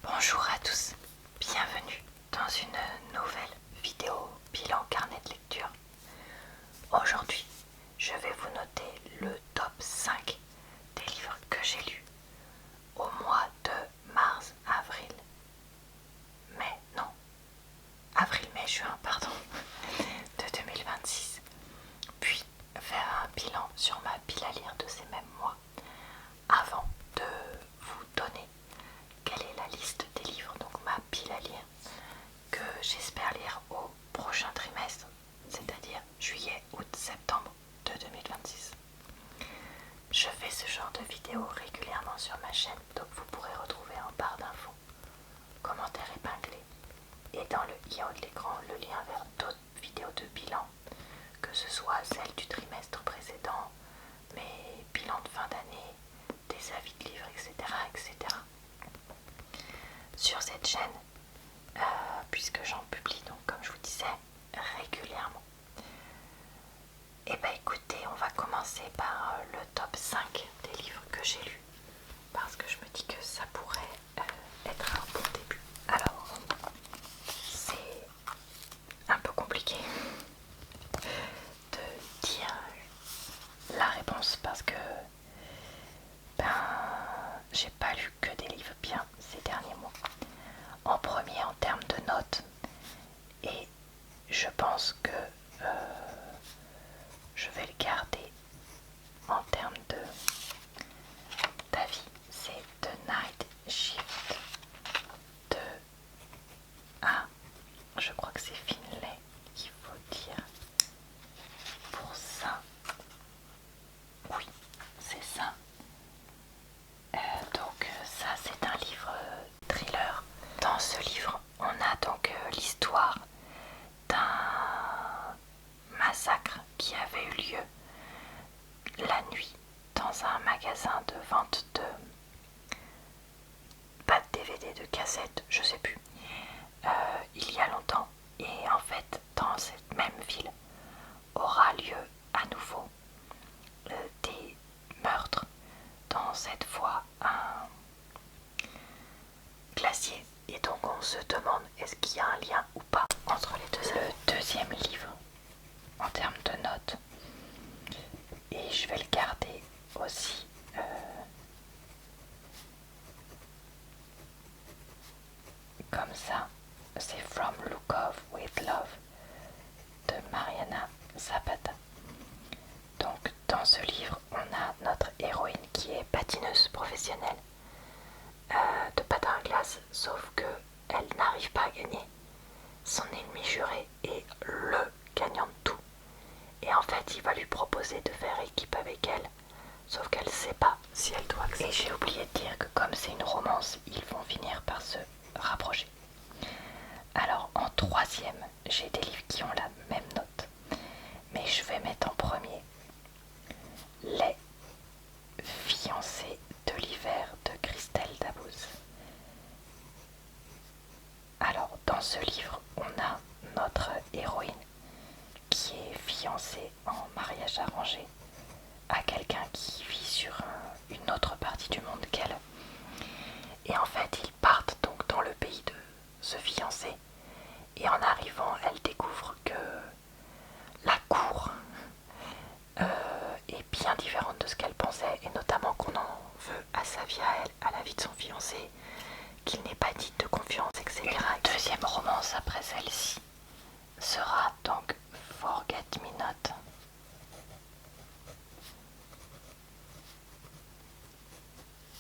Bonjour à tous, bienvenue dans une nouvelle vidéo bilan carnet de lecture. Aujourd'hui, je vais vous noter le top 5 des livres que j'ai lus au mois de mars, avril, mai, non, avril-mai, juin, pardon, de 2026. Puis faire un bilan sur ma pile à lire de ces mêmes mois avant de vous donner quelle est la liste des livres, donc ma pile à lire, que j'espère lire au prochain trimestre, c'est-à-dire juillet, août, septembre de 2026. Je fais ce genre de vidéos régulièrement sur ma chaîne, donc vous pourrez retrouver en barre d'infos, commentaires épinglés, et dans le i en haut de l'écran, le lien vers d'autres vidéos de bilan, que ce soit celles du trimestre précédent, mes bilans de fin d'année, des avis de livres, etc. etc. Sur cette chaîne, puisque j'en publie, donc comme je vous disais, régulièrement. Et bah écoutez, on va commencer par le top 5 des livres que j'ai lus, parce que je me dis que ça pourrait être un bon début. Alors, c'est un peu compliqué de dire la réponse, parce que j'ai pas lu que des livres bien ces derniers mois. En premier en termes de notes, et je pense que je vais le garder en termes d'avis, c'est The Night Shift de je crois que c'est Finlay qu'il faut dire pour ça. Oui, c'est ça. Donc ça, c'est un livre thriller. Dans ce livre, on a donc l'histoire d'un massacre qui avait eu lieu la nuit dans un magasin de vente de pas de DVD, de cassettes, je sais plus, il y a longtemps. Et en fait, dans cette même ville aura lieu à nouveau des meurtres, dans cette fois un glacier. Et donc on se demande est-ce qu'il y a un lien ou pas entre les deux. Le deuxième livre en termes de notes, et je vais le garder aussi comme ça, c'est From Lukov with Love de Mariana Zapata. Donc dans ce livre, on a notre héroïne qui est patineuse professionnelle de patin à glace, sauf que elle n'arrive pas à gagner. Son ennemi juré est le gagnant de tout. Et en fait, il va lui proposer de faire équipe avec elle, sauf qu'elle ne sait pas si elle doit accepter. Et j'ai oublié de dire que comme c'est une romance, ils vont finir par se rapprocher. Alors en troisième, j'ai des livres qui ont la même note, mais je vais mettre en premier Les fiancés de l'hiver de Christelle Dabouze. Alors dans ce livre, on a notre héroïne qui est fiancée en mariage arrangé à quelqu'un qui vit sur une autre partie du monde qu'elle. Et en fait, ils partent donc dans le pays de se fiancer. Et en arrivant, elle découvre que la cour est bien différente de ce qu'elle pensait, et notamment qu'on en veut à sa vie à elle, à la vie de son fiancé, qu'il n'est pas digne de confiance, etc. Une deuxième romance après celle-ci sera donc Forget Me Not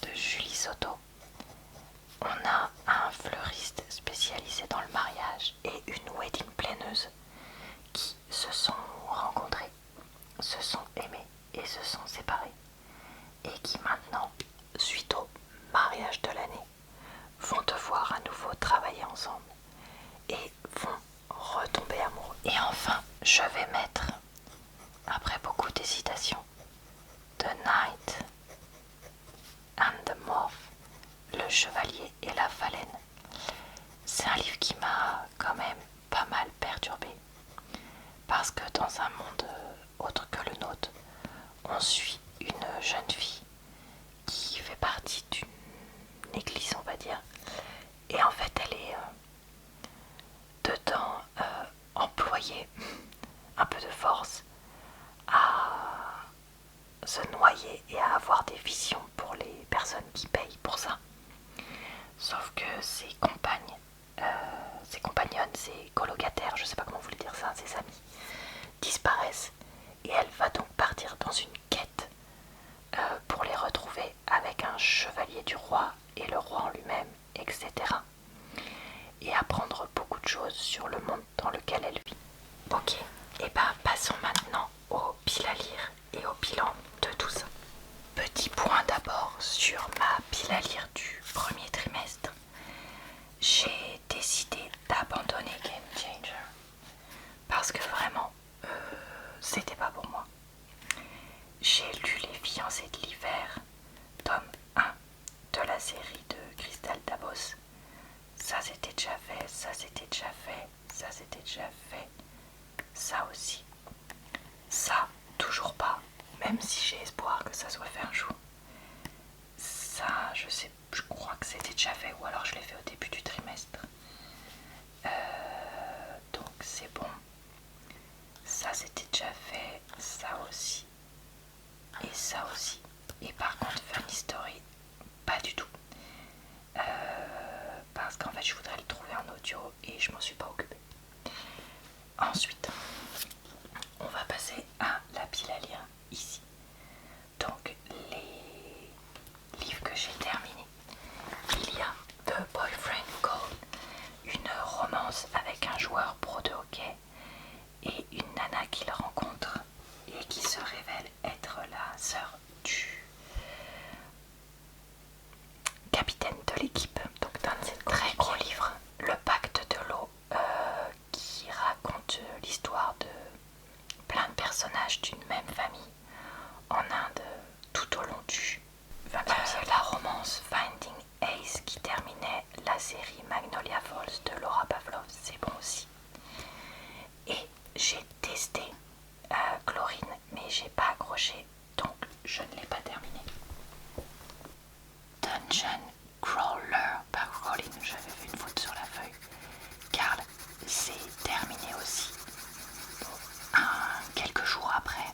de Julie Soto. On a un fleuriste spécialisé dans le mariage et une wedding planeuse qui se sont rencontrés, se sont aimés et se sont séparés, et qui maintenant, suite au mariage de l'année, vont devoir à nouveau travailler ensemble et vont retomber amoureux. Et enfin, je vais mettre, après beaucoup d'hésitation, The Knight and the Moth, Le Chevalier et la Phalène. C'est un livre qui m'a quand même pas mal perturbée, parce que dans un monde autre que le nôtre, on suit une jeune fille qui fait partie d'une église, on va dire, Et en fait elle est dedans employée un peu de force à se noyer et à avoir des visions pour les personnes qui payent pour ça. Sauf que ses compagnes, ses compagnonnes, ses colocataires, je sais pas comment vous voulez dire ça, ses amis, disparaissent et elle va donc partir dans une quête pour les retrouver avec un chevalier du roi et le roi en lui-même, etc. Et apprendre beaucoup de choses sur le monde dans lequel elle vit. Ok, et ben passons maintenant au pile à lire et au bilan de tout ça. Petit point d'abord sur ma pile à lire du premier trimestre. J'ai décidé d'abandonner Game Changer parce que vraiment c'était pas pour moi. J'ai lu Les Fiancés de l'hiver, tome 1 de la série de Crystal Davos. Ça c'était déjà fait, ça c'était déjà fait, ça c'était déjà fait, ça aussi. Ça, toujours pas, même si j'ai espoir que ça soit fait un jour. Ça, je sais, je crois que c'était déjà fait, ou alors je l'ai fait au début du trimestre. Donc c'est bon. Ça c'était déjà fait, ça aussi. Et ça aussi. Et par contre, Funny Story, pas du tout. Parce qu'en fait, je voudrais le trouver en audio et je m'en suis pas occupée. Ensuite, on va passer à la pile à lire ici. Donc, les livres que j'ai terminés. Il y a The Boyfriend Call, une romance avec un joueur pro de hockey et une nana qu'il rencontre et qui se révèle être la sœur du capitaine de l'équipe. Donc d'un très gros livre, Le Pacte de l'eau, qui raconte l'histoire de plein de personnages d'une même famille en Inde tout au long du XXe siècle. La romance Finding Ace qui terminait la série Magnolia Falls de Laura Pavlov, c'est bon aussi. Et j'ai testé Chlorine, mais j'ai pas accroché, donc je ne l'ai pas terminé. Dungeon Crawler par Chlorine, j'avais vu une faute sur la feuille. Carl, c'est terminé aussi. Quelques jours après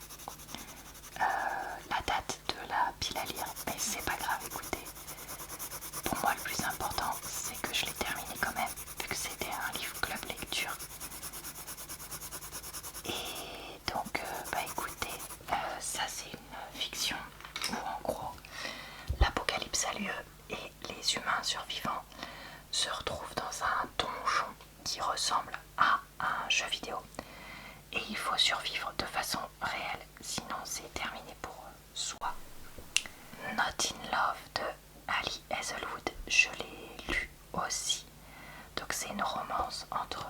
la date de la pile à lire, mais c'est pas grave, écoutez. Pour moi, le plus important, c'est que je l'ai terminé quand même, vu que c'était un livre club lecture. Et donc, écoutez, ça c'est une fiction où en gros, l'apocalypse a lieu et les humains survivants se retrouvent dans un donjon qui ressemble à un jeu vidéo. Et il faut survivre de façon réelle, sinon c'est terminé pour soi. Not in Love de Ali Hazelwood, je l'ai lu aussi. Donc c'est une romance entre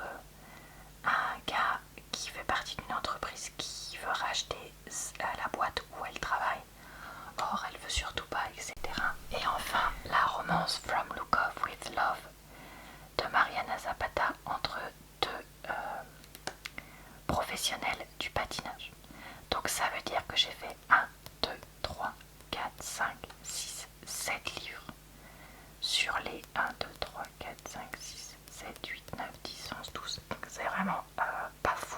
un gars qui fait partie d'une entreprise qui veut racheter la boîte où elle travaille. Or elle veut surtout pas, etc. Et enfin la romance From Look Off with Love de Mariana Zapata entre deux professionnels du patinage. Donc ça veut dire que j'ai fait 1, 2, 3, 4, 5, 6, 7 livres sur les 1, 2, 3, 4, 5, 6, 7, 8, 9, 10, 11, 12. Donc c'est vraiment pas fou.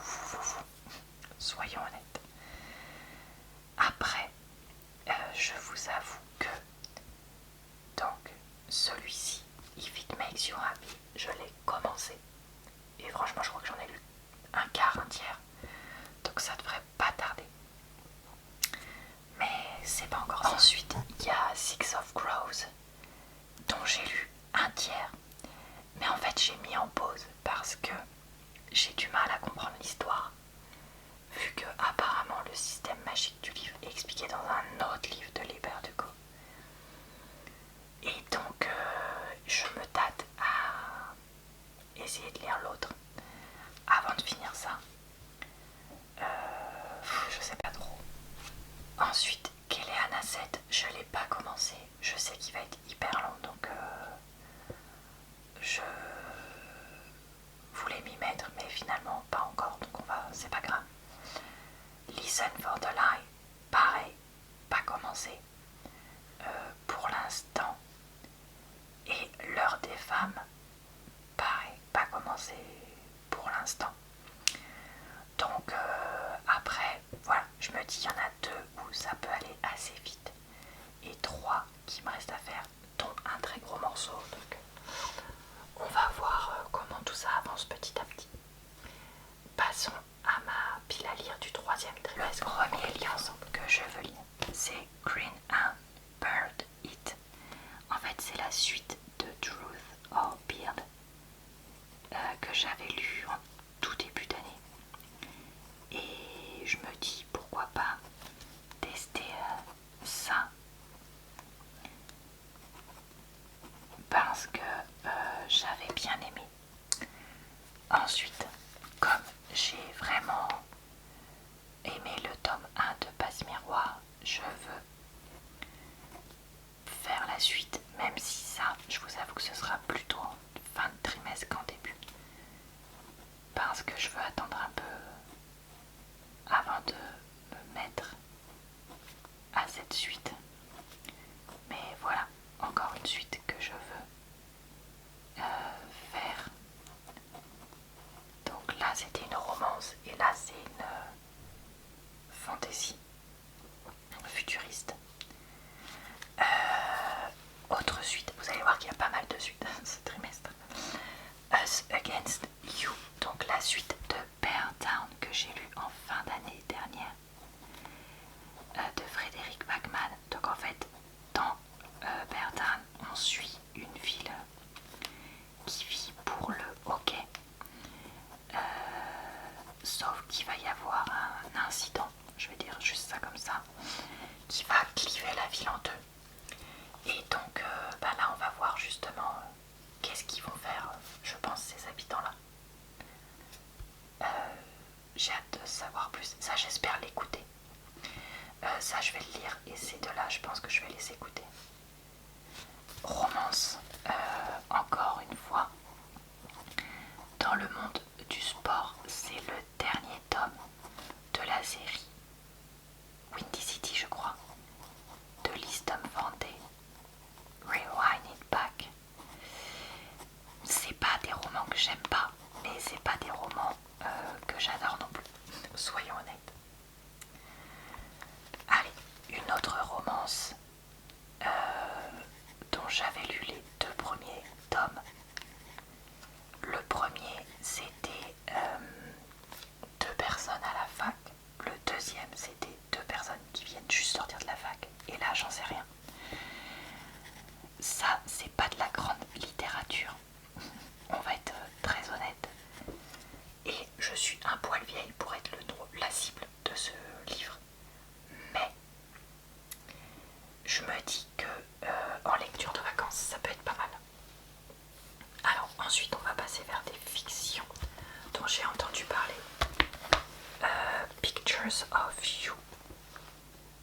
Soyons honnêtes. Après, je vous avoue que donc celui-ci, If It Makes You Happy, je l'ai commencé. Et franchement, je crois que j'en ai lu un quart, un tiers. Donc ça devrait pas tarder. Mais c'est pas encore ça. Ensuite, il y a Six of Crows, dont j'ai lu un tiers. Mais en fait, j'ai mis en pause parce que j'ai du mal à comprendre l'histoire. Vu que apparemment le système magique du livre est expliqué dans un autre livre de Liber Hugo. Et donc, je me tâte à essayer de lire l'autre avant de finir ça. Je sais pas trop. Ensuite, Kéléana 7, je l'ai pas commencé. Je sais qu'il va être hyper long, donc je voulais m'y mettre, mais finalement pas encore, donc c'est pas grave. Listen for the Lie, pareil, pas commencé. Pour l'instant, l'instant. Donc après, voilà, je me dis il y en a 2 où ça peut aller assez vite et 3 qui me restent à faire, dont un très gros morceau. Donc on va voir comment tout ça avance petit à petit. Passons à ma pile à lire du 3e trimestre. Le premier livre que je veux lire, c'est Green and Bird It. En fait, c'est la suite de Truth or Beard que j'avais lu en tout début d'année. Et je me dis pourquoi pas tester ça parce que j'avais bien aimé. Ensuite, comme j'ai vraiment aimé le tome 1 de Passe Miroir, je veux faire la suite, même si ça, je vous avoue que ce sera plutôt en fin de trimestre qu'en début. Parce que je veux attendre un peu avant de me mettre à cette suite. Mais voilà, encore une suite que je veux faire. Donc là c'était une romance et là c'est une fantasy futuriste. Autre suite, vous allez voir qu'il y a pas mal de suites ce trimestre. Us Against You, donc la suite de Bear Town que j'ai lu en fin d'année dernière de Frédéric Bachmann. Donc en fait dans Bear Town on suit une ville qui vit pour le hockey, sauf qu'il va y avoir un incident, je vais dire juste ça comme ça, qui va cliver la ville en deux. Et donc là on va voir justement qu'est-ce qu'ils vont faire, je pense, ces habitants-là. J'ai hâte de savoir plus. Ça, j'espère l'écouter. Ça, je vais le lire et ces deux-là, je pense que je vais les écouter. Romance, encore une fois. Dans le monde du sport, c'est le dernier tome de la série Windy City, je crois, de Liz Tom Vendée. Rewind It Back. C'est pas des romans que j'aime pas, mais c'est pas des romans que j'adore non plus, soyons honnêtes. Allez, une autre romance dont j'avais lu les 2 premiers tomes. Le premier c'était 2 personnes à la fac, le deuxième c'était 2 personnes qui viennent juste sortir de la fac, et là j'en sais rien. Ça c'est pas de la grande littérature, on va être très honnête, et je suis un poil vieille pour être la cible de ce livre, mais je me dis que en lecture de vacances ça peut être pas mal. Alors ensuite on va passer vers des fictions dont j'ai entendu parler. Pictures of You.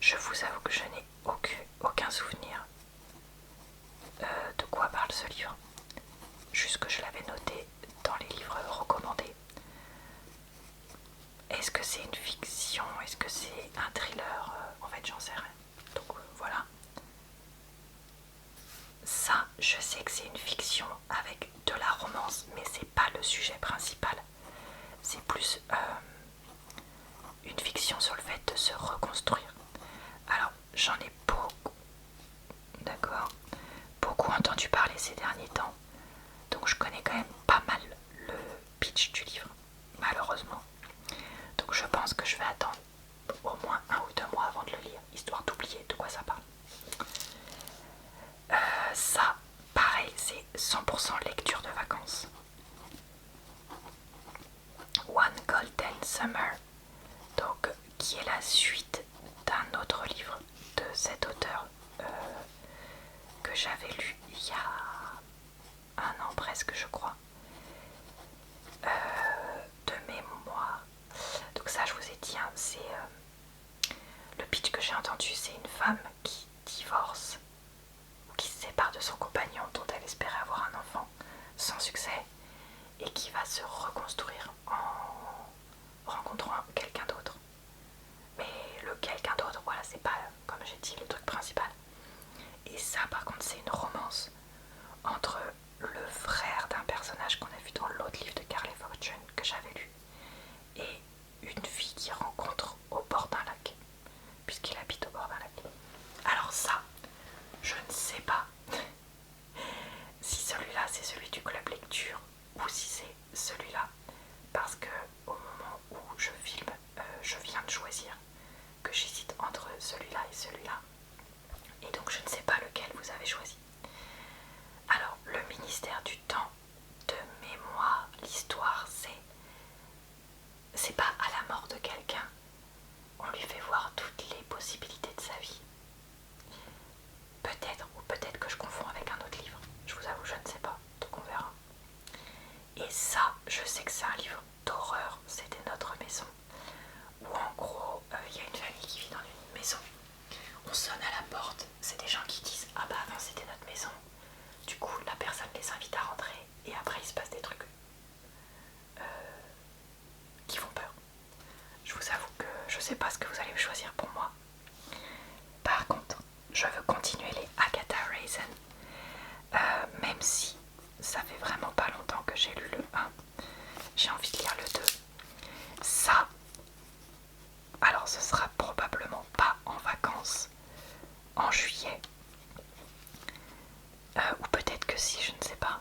Je vous avoue que je n'ai aucun souvenir de quoi parle ce livre. Juste que je l'avais noté dans les livres recommandés. Est-ce que c'est une fiction? Est-ce que c'est un thriller? En fait j'en sais rien. Donc voilà. Ça, je sais que c'est une fiction avec de la romance, mais c'est pas le sujet principal. C'est plus une fiction sur le fait de se reconstruire. Alors, j'en ai beaucoup entendu parler ces derniers temps, donc je connais quand même pas mal le pitch du livre, malheureusement. Donc je pense que je vais attendre au moins 1 ou 2 mois avant de le lire, histoire d'oublier de quoi ça parle. Ça, pareil, c'est 100% lecture de vacances. One Golden Summer, donc qui est la suite d'un autre livre de cet auteur que j'avais lu il y a 1 an presque, je crois, de mémoire. Donc ça, je vous ai dit, hein, c'est le pitch que j'ai entendu, c'est une femme qui divorce ou qui se sépare de son compagnon dont elle espérait avoir un enfant sans succès et qui va se reconstruire en rencontrant quelqu'un d'autre. Mais le quelqu'un d'autre, voilà, c'est pas, comme j'ai dit, le truc principal. Et ça, par contre, c'est une romance entre le frère d'un personnage mystère du temps de mémoire. L'histoire, c'est pas à la mort de quelqu'un. On lui fait voir toutes les possibilités de sa vie. Peut-être, ou peut-être que je confonds avec un autre livre. Je vous avoue, je ne sais pas. Donc on verra. Et ça, je sais que c'est un livre d'horreur. C'était notre maison. Où en gros, il y a une famille qui vit dans une maison. On sonne à la porte. C'est des gens qui disent ah bah avant c'était notre maison. Du coup, la personne les invite à rentrer. Et après, il se passe des trucs qui font peur. Je vous avoue que je sais pas ce que vous allez choisir pour moi. Par contre, je veux continuer les Agatha Raisin. Même si ça fait vraiment pas longtemps que j'ai lu le 1. J'ai envie de lire le 2. Ça, alors ce sera probablement pas en vacances en juillet. Ou peut-être que si, je ne sais pas.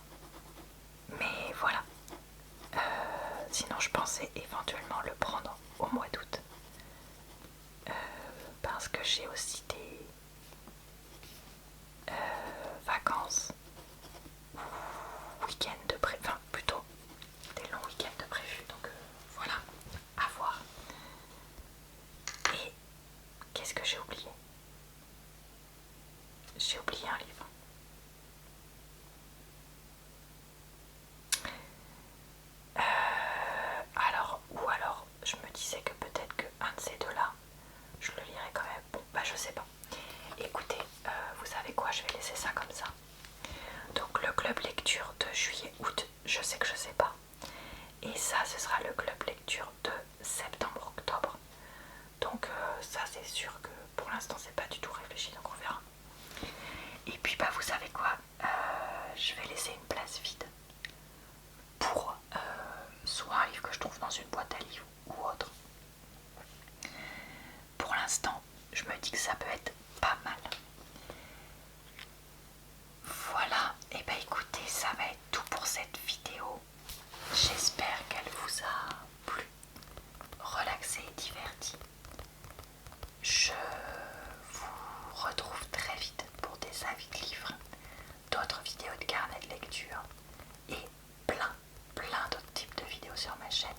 Mais voilà. Sinon je pensais éventuellement le prendre au mois d'août. Parce que j'ai aussi des vacances ou week-ends de prévu, enfin plutôt des longs week-ends de prévu, donc voilà, à voir. Et qu'est-ce que j'ai oublié? J'ai oublié un livre. Alors, je me disais que peut-être qu'un de ces deux-là, je le lirai quand même. Bon, bah je sais pas. Écoutez, vous savez quoi, je vais laisser ça comme ça. Donc le club lecture de juillet-août, je sais que je sais pas. Et ça, ce sera le club lecture de septembre-octobre. Donc ça, c'est sûr que pour l'instant, c'est pas du tout réfléchi, donc on verra. Et puis, bah vous savez quoi, je vais laisser une place vide pour soit un livre que je trouve dans une boîte à livres ou autre. Pour l'instant, je me dis que ça peut être pas mal. Voilà, et bah écoutez, ça va être tout pour cette vidéo. J'espère qu'elle vous a plu, relaxé et diverti. Je vous retrouve très vite pour des avis de livres, d'autres vidéos de carnet de lecture et plein d'autres types de vidéos sur ma chaîne.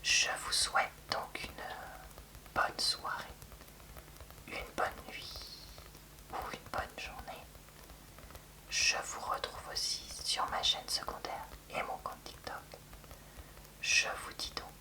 Je vous souhaite donc une bonne soirée, une bonne nuit ou une bonne journée. Je vous retrouve aussi sur ma chaîne secondaire et mon compte TikTok. Je vous dis donc